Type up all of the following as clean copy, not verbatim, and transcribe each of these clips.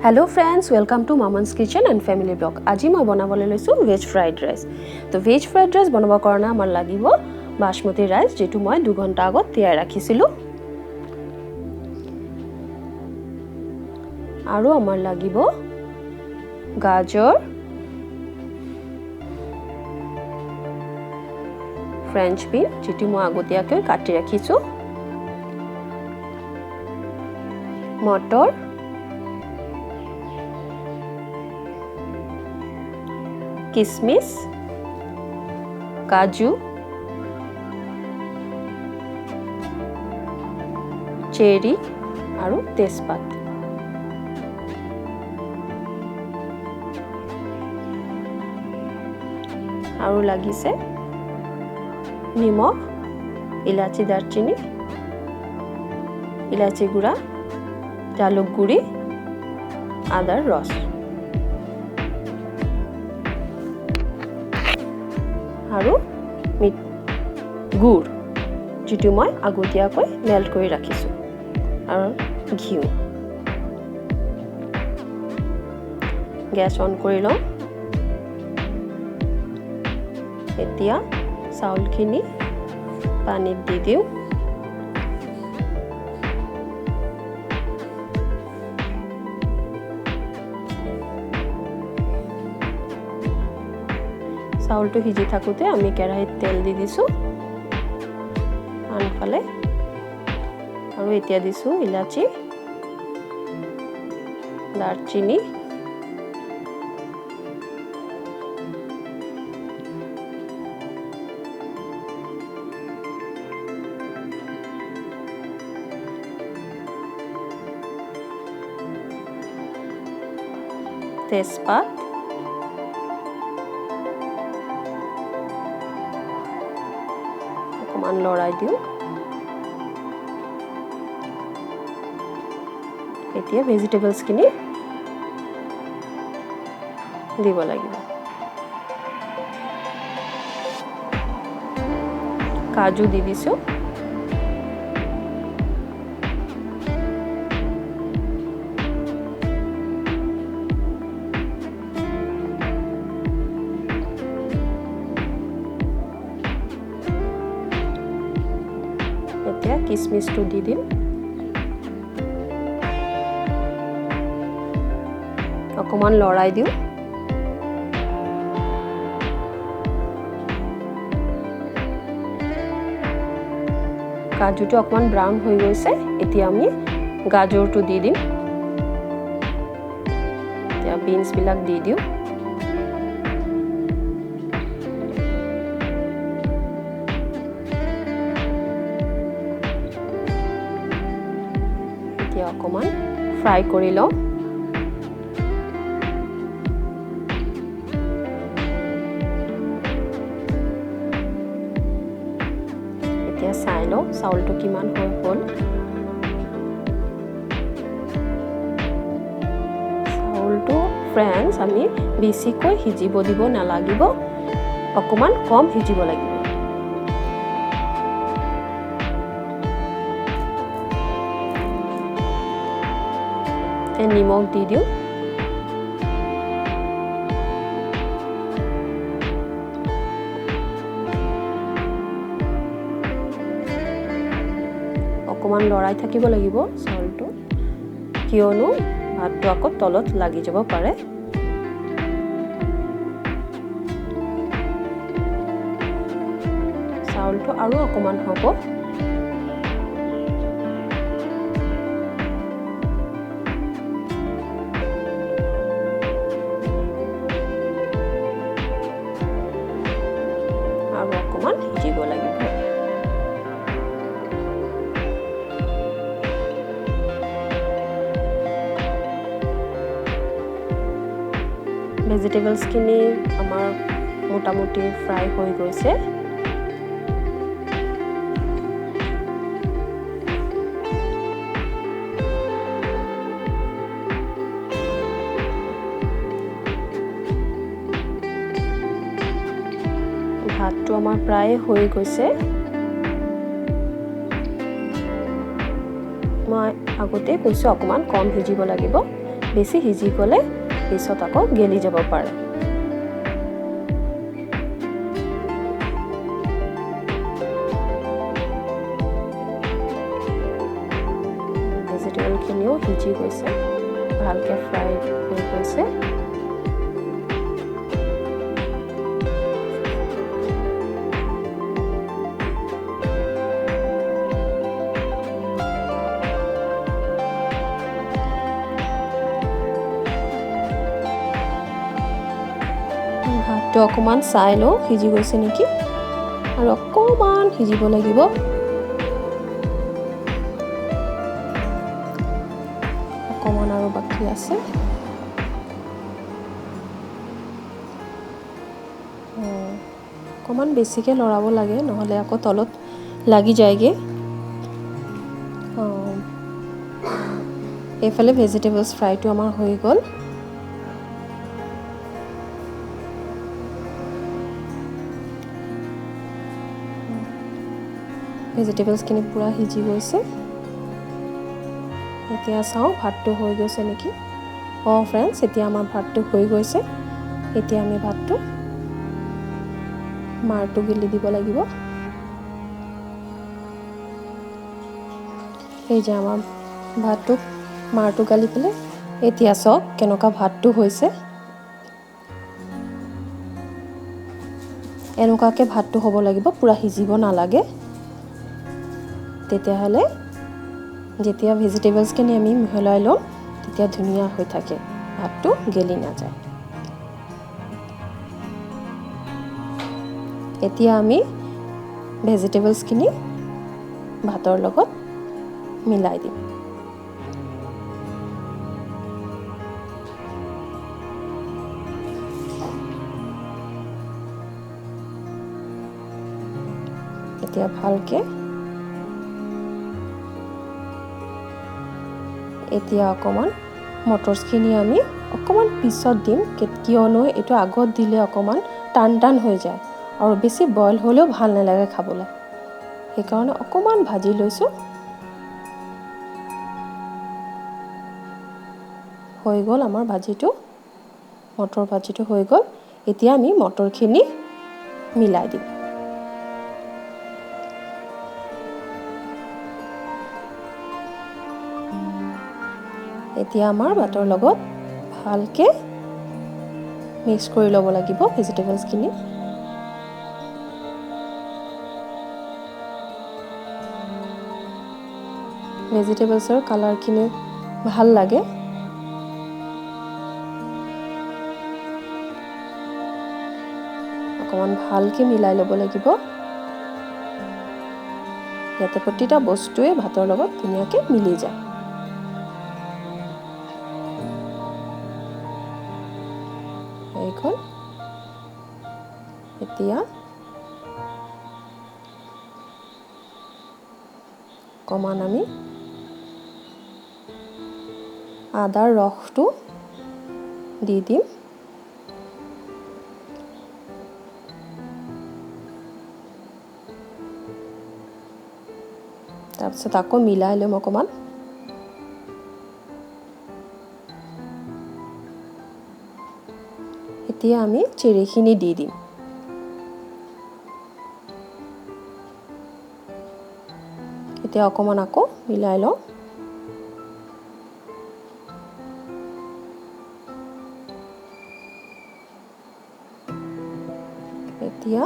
Hello friends, welcome to Mamon's kitchen and family blog. आज मैं बनाबले लैसो वेज फ्राइड राइस। तो वेज फ्राइड राइस बनाब कारण आमार लागिब बासमती राइस, जेटु मैं 2 घंटा आगत তিয়াई राखिसिलो। आरो आमार लागिब गाजर, फ्रेंच बीन जेटु मैं आगतियाकै काटि राखिছো, मटर, किसमिस, काजू, चेरी और तेजपात। और लागिसे निमख, इलाची, दारचिनी, इलाची गुड़ा, जालुक गुड़ी, आदार रस और गुड़ जी मैं आगतियाक मेल्ट कर राखिছো और घिउ। गैस ऑन कर लওঁ। এতিয়া চাউলখিনি পানীত দি দিওঁ। চাউলটো সিজি থাকোতে আমি কেৰাহীত তেল দি দিছো আনফালে, আৰু এতিয়া দিছো ইলাচি, দাৰচিনি, তেজপাত, অকমান লৰাই দিওঁ। এতিয়া ভেজিটেবলছখিনি দিব লাগিব। কাজু দি দিছো, এতিয়া কিসমিসটো দি দিম। অকমান লৰাই দিওঁ। কাজুটো অকমান ব্ৰাউন হৈ গৈছে, এতিয়া আমি গাজৰটো দি দিম। এতিয়া বিনছ বিলাক দি দিওঁ। এতিয়া অকমান ফ্ৰাই কৰি লওঁ। এতিয়া চাই লওঁ চাউলটো কিমান হৈ গ'ল। চাউলটো ফ্ৰেণ্ডছ আমি বেছিকৈ সিজিব দিব নালাগিব, অকমান কম সিজিব লাগিব। নিমখ দি দিওঁ। অকমান লৰাই থাকিব লাগিব চাউলটো, কিয়নো ভাতটো আকৌ তলত লাগি যাব পাৰে। চাউলটো আৰু অকমান হ'ব। আৰু অকমান সিজিব লাগিব। ভেজিটেবলছখিনি আমাৰ মোটামুটি ফ্ৰাই হৈ গৈছে। ভাতটো আমাৰ প্ৰায় হৈ গৈছে। মই আগতে কৈছোঁ অকমান কম সিজিব লাগিব। বেছি সিজি গ'লে পিছত আকৌ গেলি যাব পাৰে। ভেজিটেবলখিনিও সিজি গৈছে, ভালকৈ ফ্ৰাই হৈ গৈছে। ভাতটো অকণমান চাই লওঁ সিজি গৈছে নেকি, আৰু অকণমান সিজিব লাগিব। অকণমান আৰু বাকী আছে। অকণমান বেছিকৈ লৰাব লাগে, নহ'লে আকৌ তলত লাগি যায়গৈ। এইফালে ভেজিটেবলছ ফ্ৰাইটো আমাৰ হৈ গ'ল। ভেজিটেবলছখিনি পূৰা সিজি গৈছে। এতিয়া চাওঁ ভাতটো হৈ গৈছে নেকি। ফ্ৰেণ্ডছ, এতিয়া আমাৰ ভাতটো হৈ গৈছে। এতিয়া আমি ভাতটো মাৰটো গিলি দিব লাগিব। এই যে আমাৰ ভাতটো মাৰটো গালি পেলাই এতিয়া চাওক কেনেকুৱা ভাতটো হৈছে। এনেকুৱাকৈ ভাতটো হ'ব লাগিব, পূৰা সিজিব নালাগে। তেতিয়াহ'লে যেতিয়া ভেজিটেবলছখিনি আমি মিহলাই লওঁ তেতিয়া ধুনীয়া হৈ থাকে, ভাতটো গেলি নাযায়। এতিয়া আমি ভেজিটেবলছখিনি ভাতৰ লগত মিলাই দিম। এতিয়া ভালকৈ এতিয়া অকণমান মটৰছখিনি আমি অকণমান পিছত দিম, কিয়নো এইটো আগত দিলে অকণমান টান হৈ যায় আৰু বেছি বইল হ'লেও ভাল নালাগে খাবলৈ। সেইকাৰণে অকণমান ভাজি লৈছোঁ। হৈ গ'ল আমাৰ ভাজিটো, মটৰ ভাজিটো হৈ গ'ল। এতিয়া আমি মটৰখিনি মিলাই দিম। এতিয়া আমাৰ ভাতৰ লগত ভালকৈ মিক্স কৰি ল'ব লাগিব ভেজিটেবলছখিনি। ভেজিটেবলছৰ কালাৰখিনি ভাল লাগে। অকণমান ভালকৈ মিলাই ল'ব লাগিব, যাতে প্ৰতিটা বস্তুৱে ভাতৰ লগত ধুনীয়াকৈ মিলি যায়। এইখন এতিয়া অকণমান আমি আদাৰ ৰসটো দি দিম। তাৰপিছত আকৌ মিলাই ল'ম অকণমান। এতিয়া আমি চেৰিখিনি দি দিম। এতিয়া অকণমান আকৌ মিলাই লওঁ। এতিয়া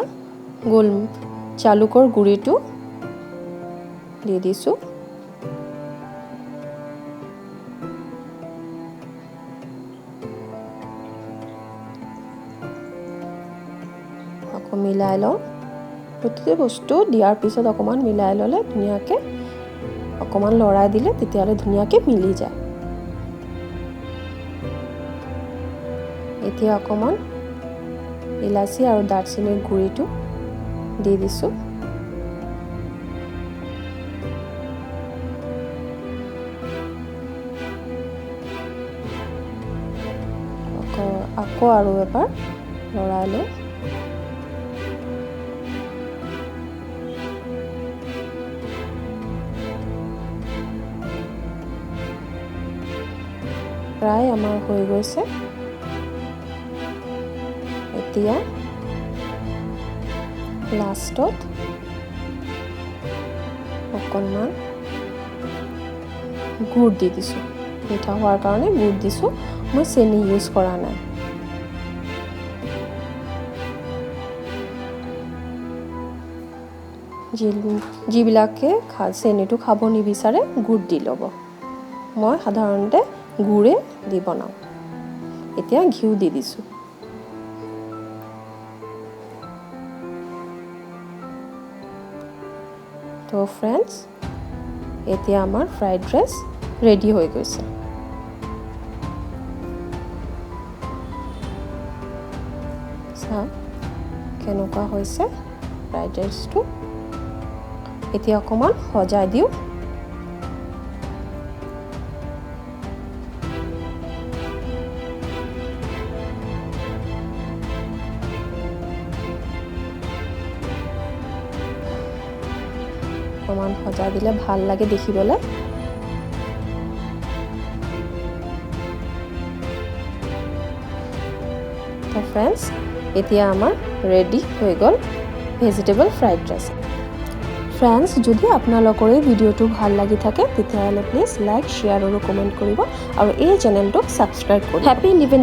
জালুকৰ গুড়িটো দি দিছোঁ। আকৌ মিলাই লওঁ। প্ৰতিটো বস্তু দিয়াৰ পিছত অকণমান মিলাই ল'লে ধুনীয়াকৈ, অকণমান লৰাই দিলে তেতিয়াহ'লে ধুনীয়াকৈ মিলি যায়। এতিয়া অকণমান ইলাচি আৰু দালচেনিৰ গুড়িটো দি দিছোঁ। আকৌ আৰু এবাৰ লৰাই লওঁ। প্ৰায় আমাৰ হৈ গৈছে। এতিয়া লাষ্টত অকণমান গুড় দি দিছোঁ। মিঠা হোৱাৰ কাৰণে গুড় দিছোঁ, মই চেনি ইউজ কৰা নাই। যিবিলাকে চেনিটো খাব নিবিচাৰে গুড় দি ল'ব। মই সাধাৰণতে গুড়ে দি বনাওঁ। এতিয়া ঘিউ দি দিছোঁ। তো ফ্ৰেণ্ডছ, এতিয়া আমাৰ ফ্ৰাইড ৰাইচ ৰেডি হৈ গৈছে। চাওক কেনেকুৱা হৈছে ফ্ৰাইড ৰাইচটো। এতিয়া অকণমান সজাই দিওঁ। অকণমান সজাই দিলে ভাল লাগে দেখিবলৈ। তো ফ্ৰেণ্ডছ, এতিয়া আমাৰ ৰেডি হৈ গ'ল ভেজিটেবল ফ্ৰাইড ৰাইচ। ফ্ৰেণ্ডছ, যদি আপোনালোকৰ এই ভিডিঅ'টো ভাল লাগি থাকে তেতিয়াহ'লে প্লিজ লাইক, শ্বেয়াৰ আৰু কমেণ্ট কৰিব আৰু এই চেনেলটোক ছাবস্ক্ৰাইব কৰিব। Happy living